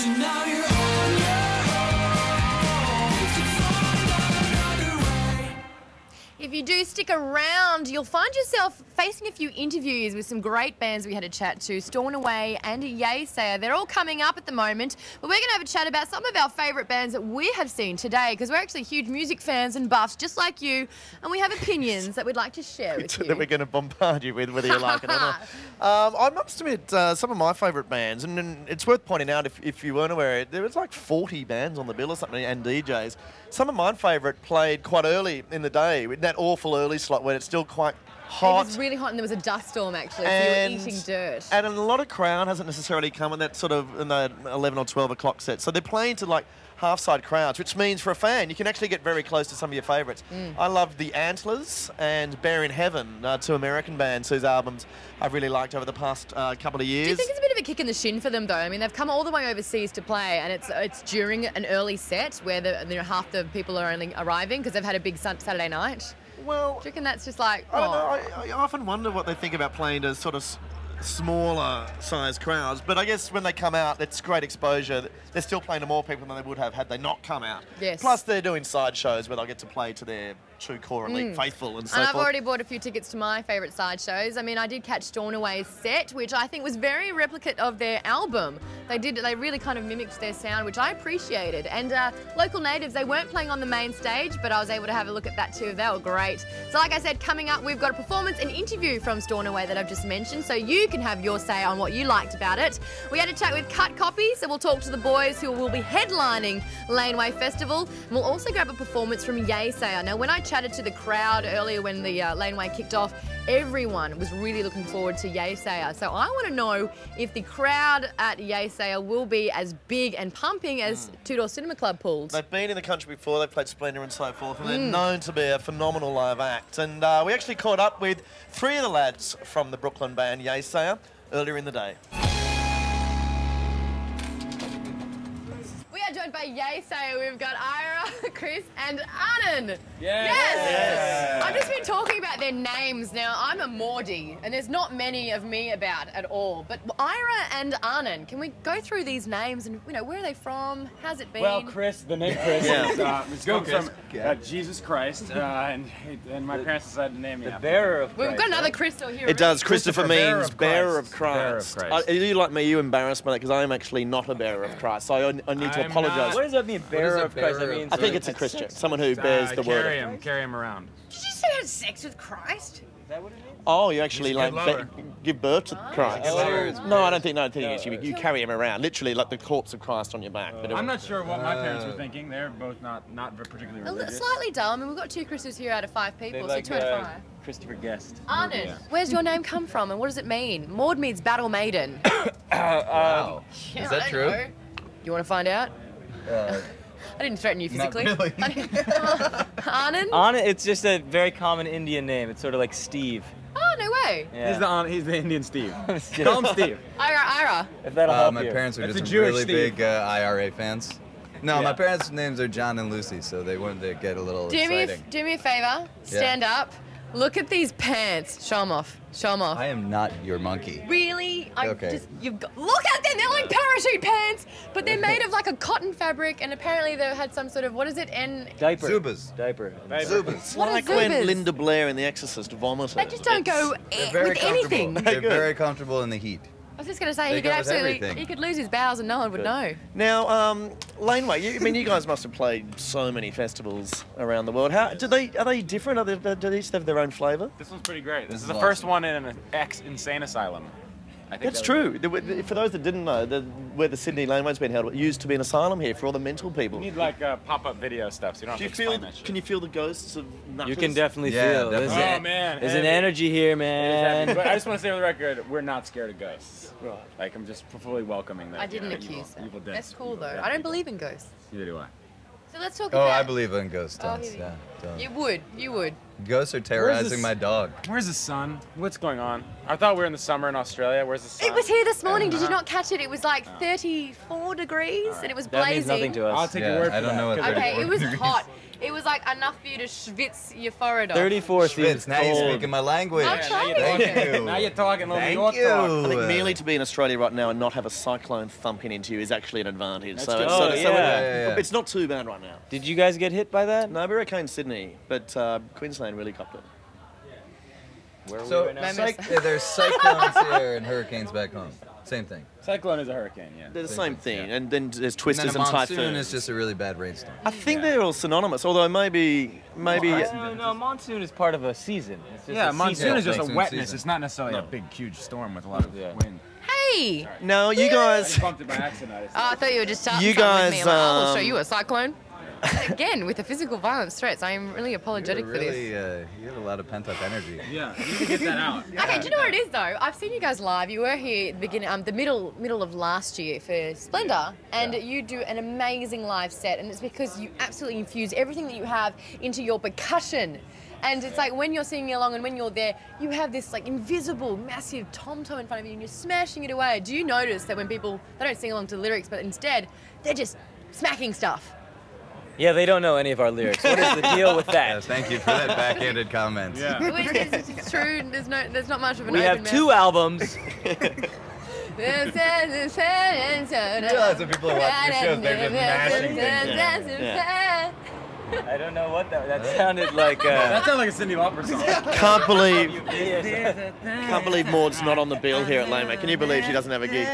So now you're on your own to find another way. If you do stick around, you'll find yourself facing a few interviews with some great bands we had a chat to, Stornoway and Yaysayer. They're all coming up at the moment, but we're going to have a chat about some of our favourite bands that we have seen today, because we're actually huge music fans and buffs just like you, and we have opinions that we'd like to share with you. That we're going to bombard you with, whether you like it or not. I must admit, some of my favourite bands, and it's worth pointing out if you weren't aware, there was like 40 bands on the bill or something, and DJs. Some of my favourite played quite early in the day, with that awful early slot when it's still quite hot. It was really hot and there was a dust storm actually, so you were eating dirt. And a lot of crowd hasn't necessarily come in that sort of in the 11 or 12 o'clock set. So they're playing to like half-side crowds, which means for a fan, you can actually get very close to some of your favourites. I love the Antlers and Bear in Heaven, two American bands whose albums I've really liked over the past couple of years. Do you think it's a bit of a kick in the shin for them though? I mean, they've come all the way overseas to play, and it's during an early set where half the people are only arriving because they've had a big Saturday night. Well, do you reckon that's just like, I don't know. I often wonder what they think about playing to sort of smaller sized crowds, but I guess when they come out, it's great exposure. They're still playing to more people than they would have had they not come out. Yes. Plus, they're doing side shows where they'll get to play to their true core elite faithful and so forth. And I've already bought a few tickets to my favourite side shows. I mean, I did catch Stornoway's set, which I think was very replicate of their album. They really kind of mimicked their sound, which I appreciated. And Local Natives, they weren't playing on the main stage, but I was able to have a look at that too. They were great. So like I said, coming up, we've got a performance and interview from Stornoway that I've just mentioned, so you can have your say on what you liked about it. We had a chat with Cut Copy, so we'll talk to the boys who will be headlining Laneway Festival. And we'll also grab a performance from Yaysayer. Now, when I chatted to the crowd earlier when the Laneway kicked off, everyone was really looking forward to Yaysayer. So I want to know if the crowd at Yaysayer will be as big and pumping as Two Door Cinema Club pulled. They've been in the country before, they've played Splendour and so forth, and they're known to be a phenomenal live act. And we actually caught up with 3 of the lads from the Brooklyn band Yaysayer earlier in the day. We are joined by Yaysayer. We've got Ira, Chris and Arnon. Yes. I've just been talking about their names now. I'm a Maudie, and there's not many of me about at all. But Ira and Arnon, can we go through these names and, you know, where are they from? How's it been? Well, Chris, the name Chris comes from Jesus Christ, and my parents decided to name me after bearer of Christ. We've got another Chris here. It does. Christopher means bearer of Bearer of Christ. Christ. Are you like me? You embarrassed by that because I am actually not a bearer of Christ. So I need to apologise. What does that mean, bearer of Christ? I think it's a Christian, someone who bears the word. Carry him around. Did you say had sex with Christ? Is that what it is? Oh, you actually He's a like good lover. give birth to Christ. Oh. No, I don't think it is. You carry him around, literally like the corpse of Christ on your back. But I'm not sure what my parents were thinking. They're both not particularly religious. Slightly dull. I mean, we've got 2 Chris's here out of 5 people, They like, so 2 out of 5. Christopher Guest. Arnon, where's your name come from and what does it mean? Maud means battle maiden. Wow. Yeah, Is that I true? know. You want to find out? I didn't threaten you physically. Not really. Arnon? Anand, it's just a very common Indian name. It's sort of like Steve. Oh, no way. Yeah. He's the Indian Steve. Call him Steve. Ira. If that'll help My you. parents are That's just a Jewish really Steve. big IRA fans. No, Yeah. my parents' names are John and Lucy, so they wanted to get a little exciting. Do me a favour. Stand up. Look at these pants. Show them off. Show them off. I am not your monkey. Really? Okay. Look at them. They're like parachute pants, but they're made of like a cotton fabric, and apparently they had some sort of, what is it? Diaper. Zubas. Diaper. Zubas. It's What are like when Zubas? Linda Blair in The Exorcist vomited. They just don't go with anything. They're very comfortable in the heat. I was just going to say, They he could go with absolutely, everything. he could lose his bowels and no one would know. Now, Laneway, you guys must have played so many festivals around the world. Are they different? Do they each have their own flavour? This one's pretty great. This is is the awesome. first one in an ex-insane asylum. I think That's true. For those that didn't know, where the Sydney Laneway's been held, it used to be an asylum here for all the mental people. You need like pop-up video stuff, so you don't Do have you to feel? explain that shit. Can you feel the ghosts of nutters? You can definitely Yeah, feel. There's, definitely. Oh man, there's an heavy. energy here, It is heavy. man. But I just want to say on the record, we're not scared of ghosts. Right. Like I'm just fully welcoming that. I didn't evil, accuse them. evil That's cool though. evil I don't people. believe in ghosts. Neither do I. So let's talk Oh, about... I believe in ghost Oh, stunts. here we Yeah. You would. Ghosts are terrorizing my dog. Where's the sun? What's going on? I thought we were in the summer in Australia. Where's the sun? It was here this morning. Did you not catch it? It was like 34 degrees and it was That blazing. means nothing to us. I'll take your word for I don't that. know what Okay, 34 it was degrees. hot. It was like enough for you to schwitz your forehead off. 34 Schwitz, seems now you're cold. speaking my language. I'm trying. Thank you. Now you're talking little New Thank York you. talk. I think merely to be in Australia right now and not have a cyclone thumping into you is actually an advantage. That's So, good. it's, Oh, so, so yeah. it's not too bad right now. Did you guys get hit by that? No, we're okay in Sydney, but Queensland really copped it. Where are So we right now? there's cyclones here and hurricanes back home. Same thing. Cyclone is a hurricane, yeah. They're the same thing, yeah. and then there's And twisters then a and monsoon typhoons. is just a really bad rainstorm. I think they're all synonymous, although maybe. No, monsoon is part of a season. It's just Yeah, a monsoon seasonal is just a thing. wetness. season. It's not necessarily a big, huge storm with a lot of Yeah. wind. Hey! No, you I guys. just bumped it by accident. Oh, I thought you were just starting You something with me. guys, I'm like, I will show you a cyclone. Again, with the physical violence threats, I am really apologetic for this. You have a lot of pent-up energy. Yeah, you can get that out. Okay, do you know what it is though? I've seen you guys live. You were here at the beginning, the middle of last year for Splendor, and you do an amazing live set, and it's because you absolutely infuse everything that you have into your percussion. And it's like when you're singing along and when you're there, you have this like invisible, massive tom-tom in front of you and you're smashing it away. Do you notice that when people, they don't sing along to the lyrics, but instead they're just smacking stuff? Yeah, they don't know any of our lyrics. What is the deal with Yeah, that? thank you for that backhanded comment. Yeah. It's true, there's not much of an We have open 2 albums. You realize when people are watching your shows, they're just mashing things. I don't know what that sounded like. That sounds like a Cyndi Lauper song. Can't believe Maud's not on the bill here at Laneway. Can you believe she doesn't have a gig?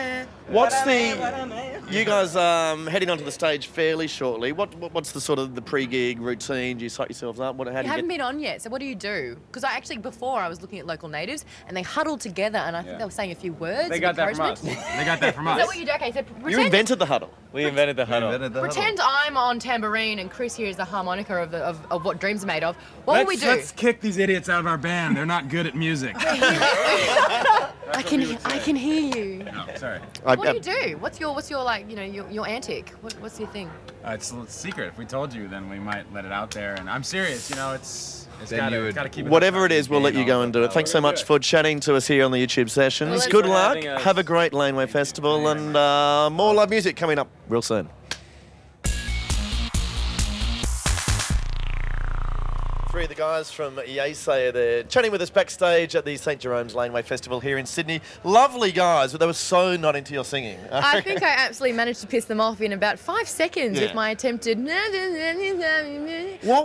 What's the? You guys heading onto the stage fairly shortly. What's the sort of the pre-gig routine? Do you psych yourselves up? How do You you haven't get? been on yet, so what do you do? Because before I was looking at local natives and they huddled together and I think they were saying a few words. They of got that from us. encouragement. They got that from Is that us. what you do? Okay, so You pretend, invented the huddle. We invented the huddle. pretend I'm on tambourine and Chris here is the harmonica of what dreams are made of. What will we do? Let's kick these idiots out of our band. They're not good at music. I can hear you. No, sorry. What do you do? What's your like your antic? What's your thing? It's a secret. If we told you, then we might let it out there. And I'm serious. It's Then you would- gotta keep it. Whatever it is, we'll let you go and do it. Thanks so much for chatting to us here on the YouTube sessions. Well, Good for luck. having us. Have a great Laneway Festival and more live music coming up real soon. Three of the guys from Yasay are there chatting with us backstage at the St. Jerome's Laneway Festival here in Sydney. Lovely guys, but they were so not into your singing. I think I absolutely managed to piss them off in about 5 seconds Yeah. with my attempted. What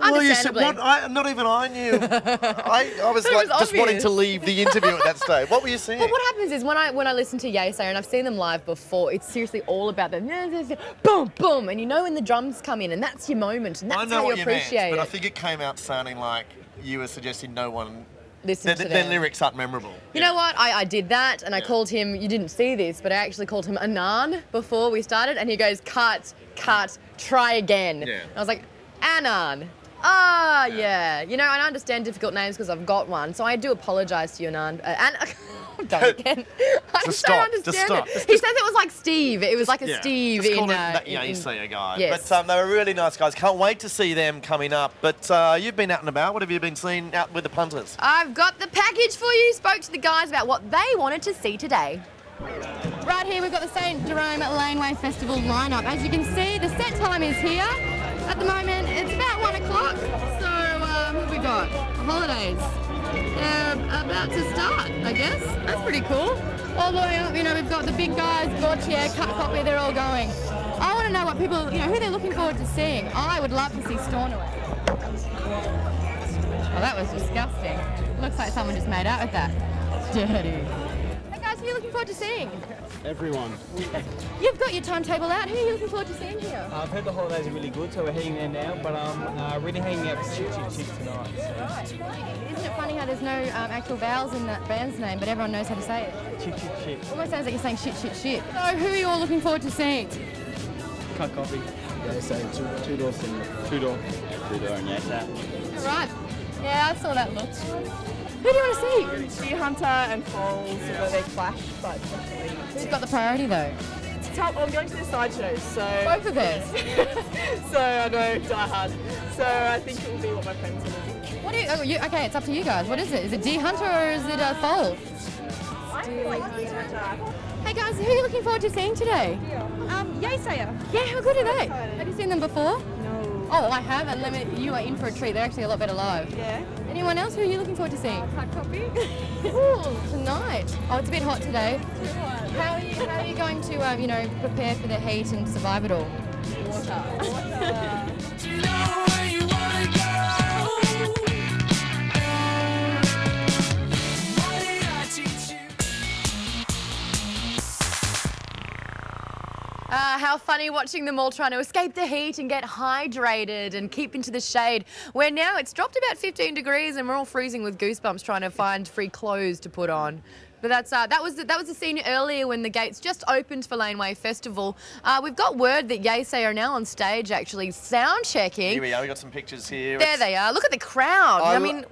were you saying? Understandably. Not even I knew. I was It like was just wanting obvious. to leave the interview at that stage. What were you singing? Well, what happens is when I listen to Yasay, and I've seen them live before, it's seriously all about the boom, boom, and you know when the drums come in, and that's your moment, and I that's know how you what you meant, appreciate but I it. think it came out sounding like you were suggesting no one. Listen to Their them. lyrics aren't memorable. You know what? I did that, and I Yeah. called him. You didn't see this, but I actually called him Anan before we started, and he goes, "Cut, try again." Yeah. I was like, Anan. Ah, yeah. You know, and I understand difficult names because I've got one, so I do apologise to you, Anan. I've done it again. I Just don't stop, understand just stop. it. He says it was like Steve. It was like a Steve Just in. call it that in- Yasay guy. Yes. But they were really nice guys. Can't wait to see them coming up. But you've been out and about. What have you been seeing out with the punters? I've got the package for you. Spoke to the guys about what they wanted to see today. Right here we've got the St. Jerome Laneway Festival lineup. As you can see, the set time is here. At the moment, it's about 1 o'clock. So what have we got? Holidays. They're about to start, I guess. That's pretty cool. All the way up, we've got the big guys, Gautier, Cut Copy, they're all going. I want to know what people, who they're looking forward to seeing. I would love to see Stornoway. Oh, that was disgusting. Looks like someone just made out with that. Dirty. Hey guys, who are you looking forward to seeing? Everyone. You've got your timetable out. Who are you looking forward to seeing here? I've heard the holidays are really good, so we're heading there now, but I'm really hanging out for Chit Chit Chit tonight. So. Right. Isn't it funny how there's no actual vowels in that band's name, but everyone knows how to say it? Chit Chit Chit. Almost sounds like you're saying shit, shit, shit. So who are you all looking forward to seeing? Cut Copy. Yeah, so two doors and two door and yes, that. All right. Yeah, I saw that look. Who do you want to see? Deer Hunter and Falls, where they clash, but definitely. Who's got the priority though? I'm going to the sideshows, so Both of theirs. so I know Die Hard. So I think it will be what my friends will do. What do you, okay, it's up to you guys. What is it? Is it deer hunter or is it a foal? Hey guys, who are you looking forward to seeing today? Yaysayer. Yeah, how good are they? Have you seen them before? No. Oh, I have, and you are in for a treat. They're actually a lot better live. Yeah. Anyone else who are you looking forward to seeing? Hard copy. Ooh, tonight. Oh, it's a bit hot today. How are you going to, you know, prepare for the heat and survive it all? Water. Do you know where you wanna go? What did I teach you? How funny watching them all trying to escape the heat and get hydrated and keep into the shade, where now it's dropped about 15 degrees and we're all freezing with goosebumps trying to find free clothes to put on. But that was the scene earlier when the gates just opened for Laneway Festival. We've got word that Yaysayer are now on stage actually sound checking. Here we are. We got some pictures here. There they are. Look at the crowd.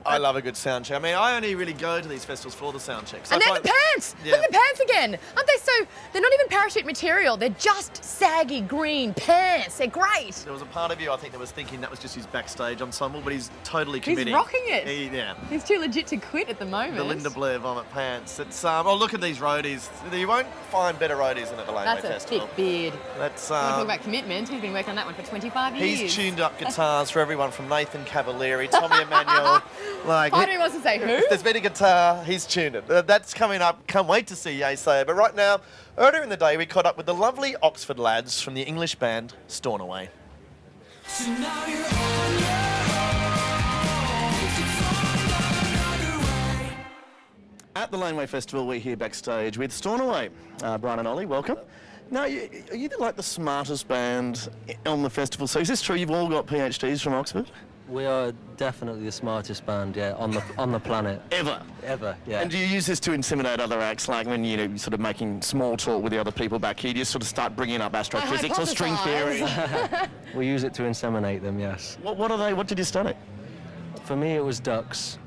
I love a good sound check. I mean, I only really go to these festivals for the sound checks. And then the pants! Yeah. Look at the pants again! Aren't they so... They're not even parachute material. They're just saggy green pants. They're great. There was a part of you, I think, that was thinking that was just his backstage ensemble, but he's totally committing. He's rocking it. Yeah. He's too legit to quit at the moment. The Linda Blair vomit pants. It's oh, look at these roadies. You won't find better roadies than at the Laneway That's a Festival. thick beard. That's We're talking about commitment. He's been working on that one for 25 years. he's tuned up guitars for everyone from Nathan Cavalieri, Tommy Emmanuel. Like, I don't know what to say. Who? if there's been a guitar, he's tuned it. That's coming up. Can't wait to see Yaysayer. But right now, earlier in the day, we caught up with the lovely Oxford lads from the English band Stornoway. So now you're on your own to find another way. At the Laneway Festival, we're here backstage with Stornoway. Brian and Ollie, welcome. Now, are you like the smartest band on the festival? So is this true? You've all got PhDs from Oxford? We are definitely the smartest band, yeah, on the planet. Ever? Ever, yeah. And do you use this to intimidate other acts, like when you're sort of making small talk with the other people back here? Do you sort of start bringing up astrophysics or string theory? We use it to inseminate them, yes. What are they? What did you study? For me, it was ducks.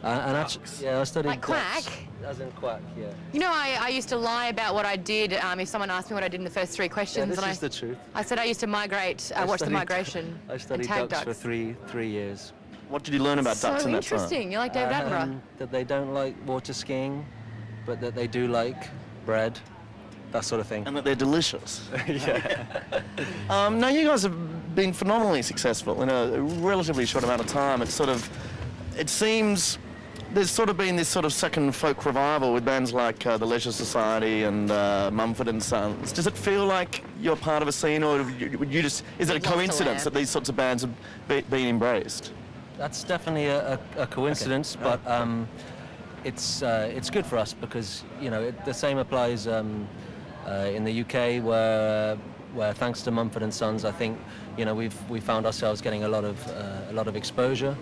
And actually, yeah, I studied Like ducks. quack? As in quack, yeah. You know, I used to lie about what I did if someone asked me what I did in the first 3 Yeah, questions. this and is the truth. I said I used to migrate, watch the migration. I and studied tag ducks for three years. What did you learn about ducks in that time? So interesting. You're like David Attenborough. That they don't like water skiing, but that they do like bread, that sort of thing. And that they're delicious. Yeah. Now, you guys have been phenomenally successful in a relatively short amount of time. It seems there's sort of been this sort of second folk revival with bands like the Leisure Society and Mumford & Sons. Does it feel like you're part of a scene, or would you just... Is it a coincidence that these sorts of bands have been embraced? That's definitely a coincidence, but it's good for us because, you know, the same applies in the UK where thanks to Mumford & Sons, I think, you know, we found ourselves getting a lot of exposure.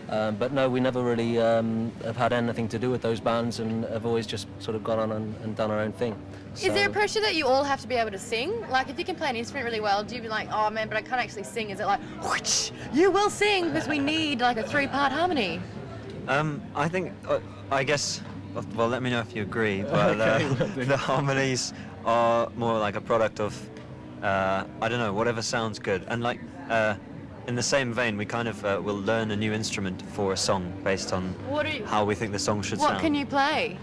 But no, we never really have had anything to do with those bands and have always just sort of gone on and done our own thing. Is there a pressure that you all have to be able to sing? Like, if you can play an instrument really well, do you be like, oh man, but I can't actually sing? Is it like, whoosh, you will sing because we need like a 3-part harmony? I think, I guess, well, let me know if you agree, but the harmonies are more like a product of, I don't know, whatever sounds good. And like, in the same vein, we kind of will learn a new instrument for a song based on how we think the song should sound. What can you play?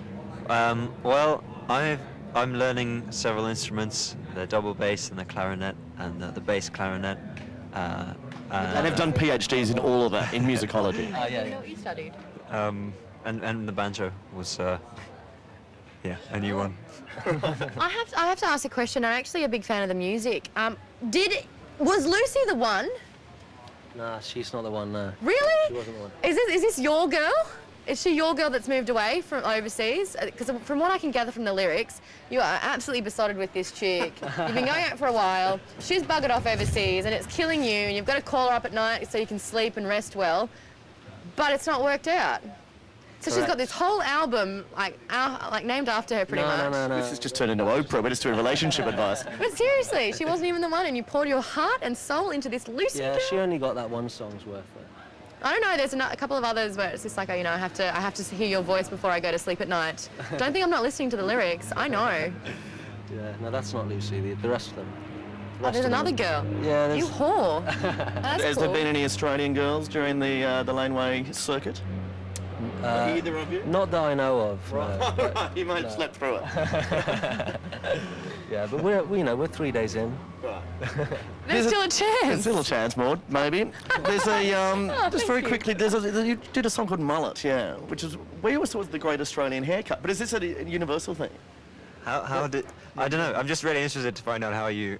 Well, I'm learning several instruments, the double bass and the clarinet and the bass clarinet. And they've done PhDs in all of that, in musicology. You know what you studied? And the banjo was, yeah, a new one. I have to ask a question. I'm actually a big fan of the music. Was Lucy the one? Nah, she's not the one, no. Really? She wasn't the one. Is this your girl? Is she your girl that's moved away from overseas? Because from what I can gather from the lyrics, you are absolutely besotted with this chick. You've been going out for a while. She's buggered off overseas and it's killing you, and you've got to call her up at night so you can sleep and rest well. But it's not worked out. So she's got this whole album like named after her pretty much. No. This has just turned into Oprah. We're just doing relationship advice. But seriously, she wasn't even the one, and you poured your heart and soul into this Lucy Yeah, girl. she only got that one song's worth. I don't know. There's a couple of others where it's just like, you know, I have to hear your voice before I go to sleep at night. Don't think I'm not listening to the lyrics. I know. Yeah, no, that's not Lucy. The rest of them. Oh, there's another girl. Yeah, You there's... whore. That's Has cool. there been any Australian girls during the Laneway circuit? Either of you? Not that I know of. Right. You might have slept through it. Yeah, but we're 3 days in. Right. There's still a chance. There's still a chance, Maud, maybe. There's a, just very quickly, you did a song called Mullet, yeah, which is, we always thought was the great Australian haircut, but is this a universal thing? How did... I don't know. I'm just really interested to find out how you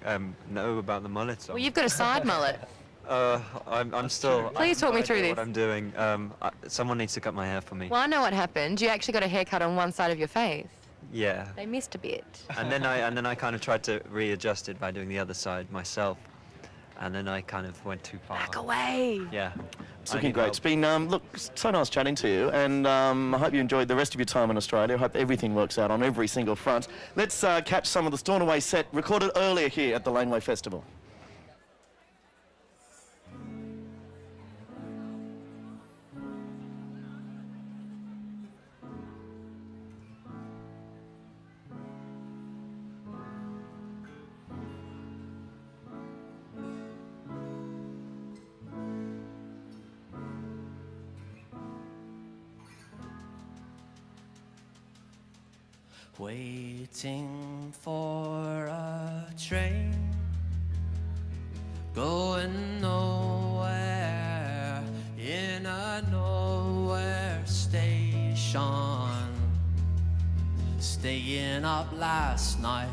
know about the mullet song. Well, you've got a side mullet. I'm still... Please talk me through this. What I'm doing. Someone needs to cut my hair for me. Well, I know what happened. You actually got a haircut on one side of your face. Yeah. They missed a bit. And then I kind of tried to readjust it by doing the other side myself. And then I kind of went too far. Back away. Yeah. It's looking great. It's been, look, so nice chatting to you, and I hope you enjoyed the rest of your time in Australia. I hope everything works out on every single front. Let's catch some of the Stornoway set recorded earlier here at the Laneway Festival. Waiting for a train, going nowhere in a nowhere station, staying up last night,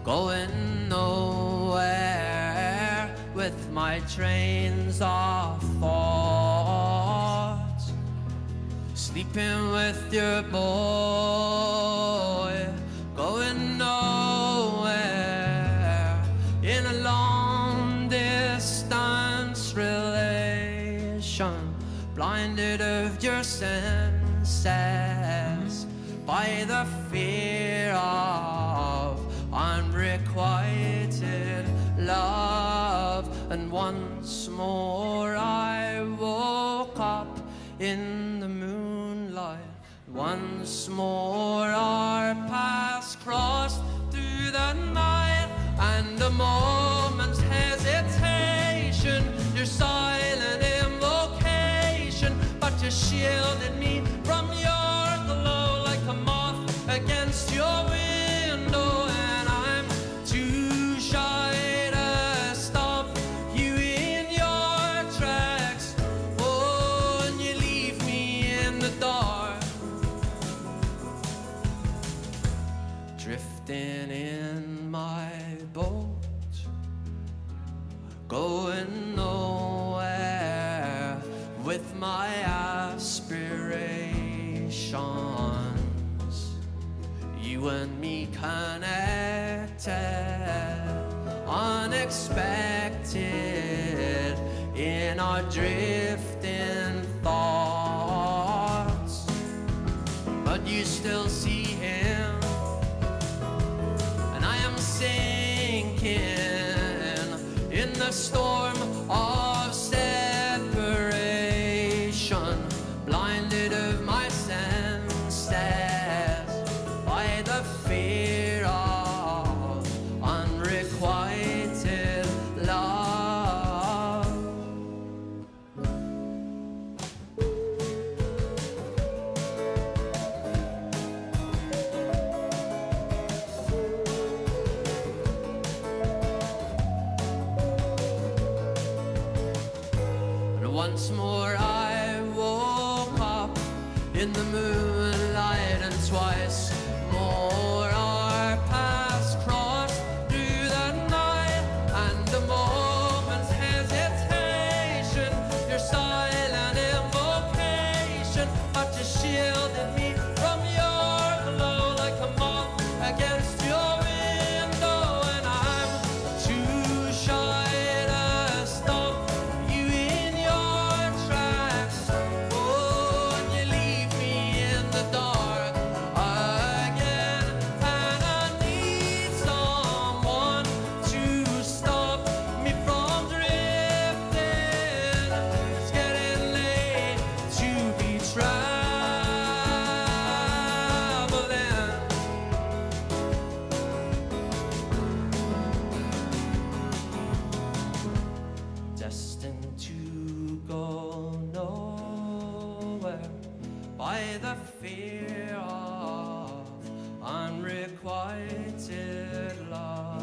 going nowhere with my trains of thought. Sleeping with your boy, going nowhere in a long distance relation, blinded of your senses by the fear of unrequited love. And once more I woke up in the moonlight. Once more our paths crossed through the night, and a moment's hesitation, your silent invocation, but you shielded me from your glow like a moth against your window, and I'm too shy to stop you in your tracks. Oh, and you leave me in the dark, drifting in my boat, going nowhere with my aspirations. You and me connected, unexpected in our drifting thoughts, but you still see him, and I am sinking in the storm of separation, blinded of my senses by the fear of unrequited love. And once more I woke up in the moonlight, and twice more our paths crossed through the night, and a moment's hesitation, your silent invocation, but you shielded me from your glow like a moth against your window, and I'm too shy to stop you in your tracks. Oh, and you leave me in with a fear of unrequited love.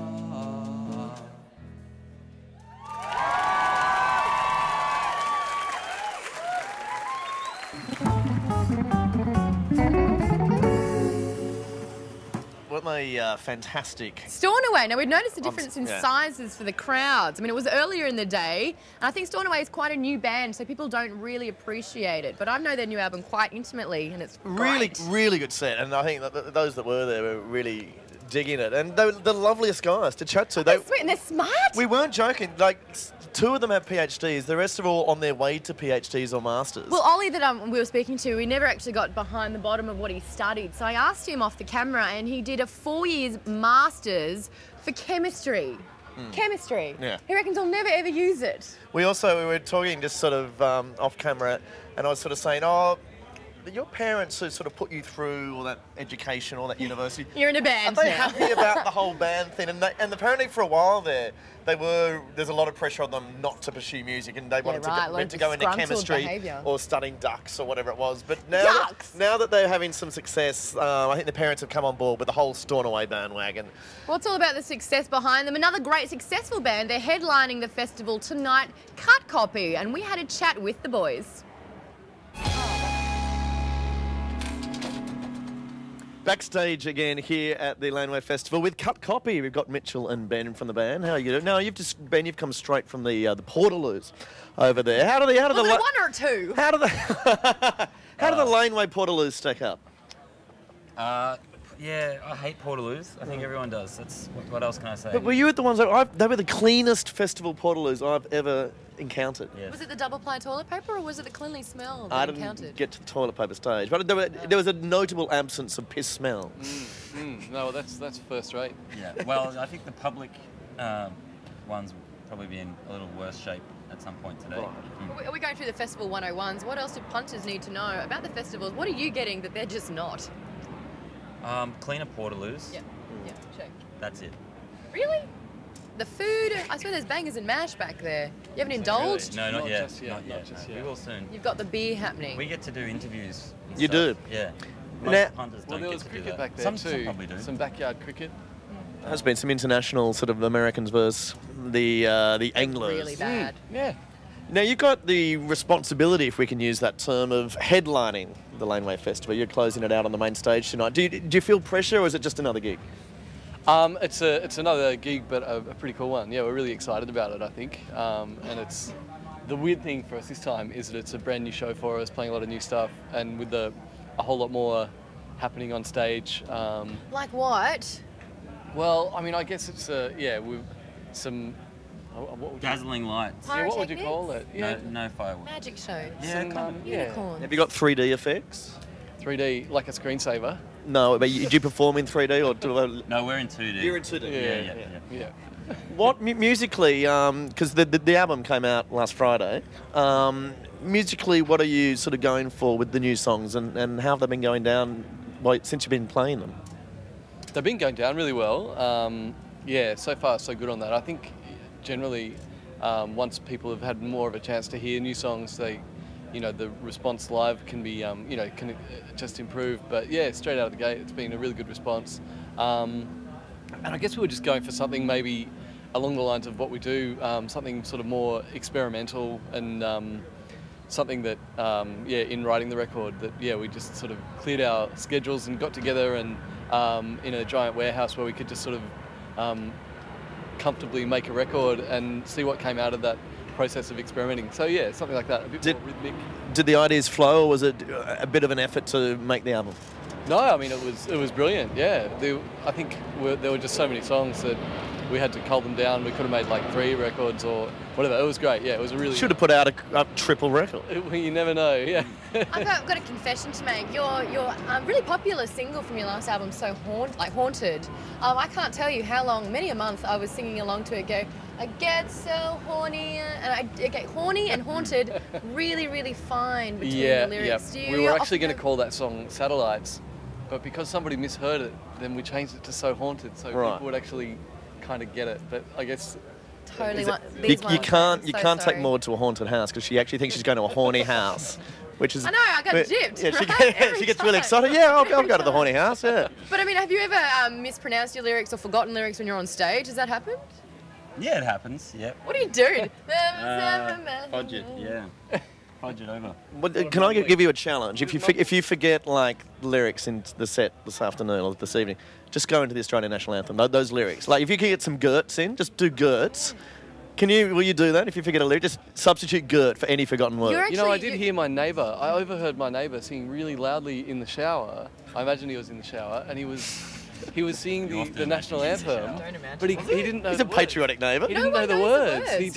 What a fantastic. Stornoway. Now, we've noticed a difference in yeah. sizes for the crowds. I mean, it was earlier in the day, and I think Stornoway is quite a new band, so people don't really appreciate it. But I know their new album quite intimately, and it's Really, great. really good set, and I think that those that were there were really digging it, and they were the loveliest guys to chat to. They're sweet and they're smart. We weren't joking. Like, two of them have PhDs. The rest are all on their way to PhDs or masters. Well, Ollie that we were speaking to, we never actually got behind the bottom of what he studied. So I asked him off the camera, and he did a 4 years masters for chemistry. Chemistry. Yeah. He reckons he'll never ever use it. We were talking just sort of off camera, and I was sort of saying, oh, your parents who sort of put you through all that education, all that university. You're in a band Are they now. happy about the whole band thing? And apparently for a while there, there's a lot of pressure on them not to pursue music, and they wanted to go into chemistry behaviour. or studying ducks or whatever it was. But now that they're having some success, I think the parents have come on board with the whole Stornoway bandwagon. Well, it's all about the success behind them. Another great successful band, they're headlining the festival tonight, Cut Copy, and we had a chat with the boys. Backstage again here at the Laneway Festival with Cut Copy. We've got Mitchell and Ben from the band. How are you doing? No, Ben, you've come straight from the Portaloos over there. How do the Was it one or two? How do the how do the Laneway Portaloos stack up? Yeah, I hate Portaloos. I think everyone does. That's what else can I say? But were you at the ones that they were the cleanest festival Portaloos I've ever encountered? Yes. Was it the double ply toilet paper, or was it the cleanly smell that I you didn't encountered? get to the toilet paper stage, but there was a notable absence of piss smell. No, that's first rate. Yeah. Well, I think the public ones will probably be in a little worse shape at some point today. Are we going through the festival 101s? What else do punters need to know about the festivals? What are you getting that they're just not? Cleaner Portaloos. Yeah, check. That's it. Really? The food? I swear there's bangers and mash back there. You haven't indulged? No, not yet. Just yet. Not just yet. We will soon. You've got the beer happening. We get to do interviews. and You stuff. do? Yeah. Now- Most punters Well, don't there get was to do cricket that. back there Some too. probably do. Some backyard cricket. There's been some international sort of Americans versus the anglers. Really bad. Yeah. Now, you've got the responsibility, if we can use that term, of headlining the Laneway Festival. You're closing it out on the main stage tonight. Do you feel pressure, or is it just another gig? It's another gig, but a pretty cool one. Yeah, we're really excited about it, I think. And it's the weird thing for us this time is that it's a brand new show for us, playing a lot of new stuff, and with a whole lot more happening on stage. Like what? Well, I mean, I guess it's with some. What would Dazzling lights. yeah, what would you call it? Yeah, No fireworks. Magic show. some, Unicorns. Have you got 3D effects? 3D, like a screensaver. No, but do you perform in 3D or do No, we're in 2D. You're in 2D. Yeah. What musically? Because the album came out last Friday. Musically, what are you sort of going for with the new songs, and how have they been going down since you've been playing them? They've been going down really well. So far so good on that. I think generally, once people have had more of a chance to hear new songs, the response live can be, can just improve. But yeah, straight out of the gate, it's been a really good response. And I guess we were just going for something maybe along the lines of what we do, something sort of more experimental and something that, in writing the record, that we just sort of cleared our schedules and got together and in a giant warehouse where we could just sort of comfortably make a record and see what came out of that process of experimenting. So yeah, something like that, a bit more rhythmic. Did the ideas flow, or was it a bit of an effort to make the album? No, I mean it was brilliant. Yeah, I think there were just so many songs that we had to cull them down. We could have made like 3 records or whatever. It was great. Yeah, it was a really. Should have put out a triple record. You never know. Yeah. I've got a confession to make. Your really popular single from your last album, Haunted. I can't tell you how long, many a month, I was singing along to it. Go, I get so horny, and I get horny and haunted. Really, really fine between the lyrics. Yeah. We were actually going to call that song Satellites, but because somebody misheard it, then we changed it to So Haunted, so people would actually kind of get it. But I guess. Totally. You can't take Maud to a haunted house because she actually thinks she's going to a horny house which is... I know, I got gypped. Yeah, right? she gets really excited. Yeah, I'll go to the Horny House, yeah. But I mean, have you ever mispronounced your lyrics or forgotten lyrics when you're on stage? Has that happened? Yeah, it happens. Yeah. What do you do? Fudge it. Yeah. Fudge it over. Well, can I give you a challenge? If you forget like lyrics in the set this afternoon or this evening, just go into the Australian National Anthem. Those lyrics. Like if you can get some Gerts in, just do Gerts. Will you do that if you forget a lyric? Just substitute Gert for any forgotten word. You know, I did hear my neighbour. I overheard my neighbour singing really loudly in the shower. I imagine he was in the shower, and he was singing the national anthem, but he didn't know. He's a patriotic neighbour. He didn't know the words. He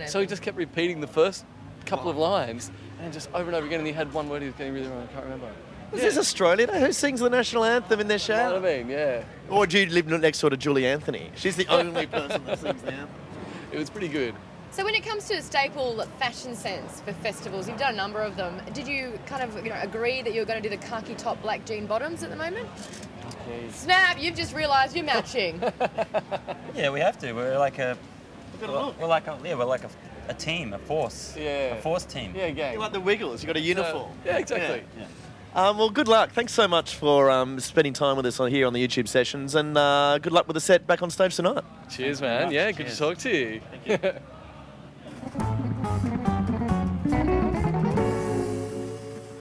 so he just kept repeating the first couple of lines, and just over and over again. And he had one word he was getting really wrong. I can't remember. Is this Australia? Who sings the national anthem in their shower? You know what I mean? Yeah. Or do you live next door to Julie Anthony? She's the only person that sings the anthem. It was pretty good. So when it comes to a staple fashion sense for festivals, you've done a number of them. Did you kind of agree that you were going to do the khaki top, black jean bottoms at the moment? Okay. Snap! You've just realised you're matching. Yeah, we have to. We're like a team, a force. Yeah. A force team. Yeah, gang. You're like the Wiggles. You've got a uniform. Yeah, exactly. Yeah. Well, good luck. Thanks so much for spending time with us here on the YouTube sessions, and good luck with the set back on stage tonight. Cheers, man. Yeah, good to talk to you. Thank you.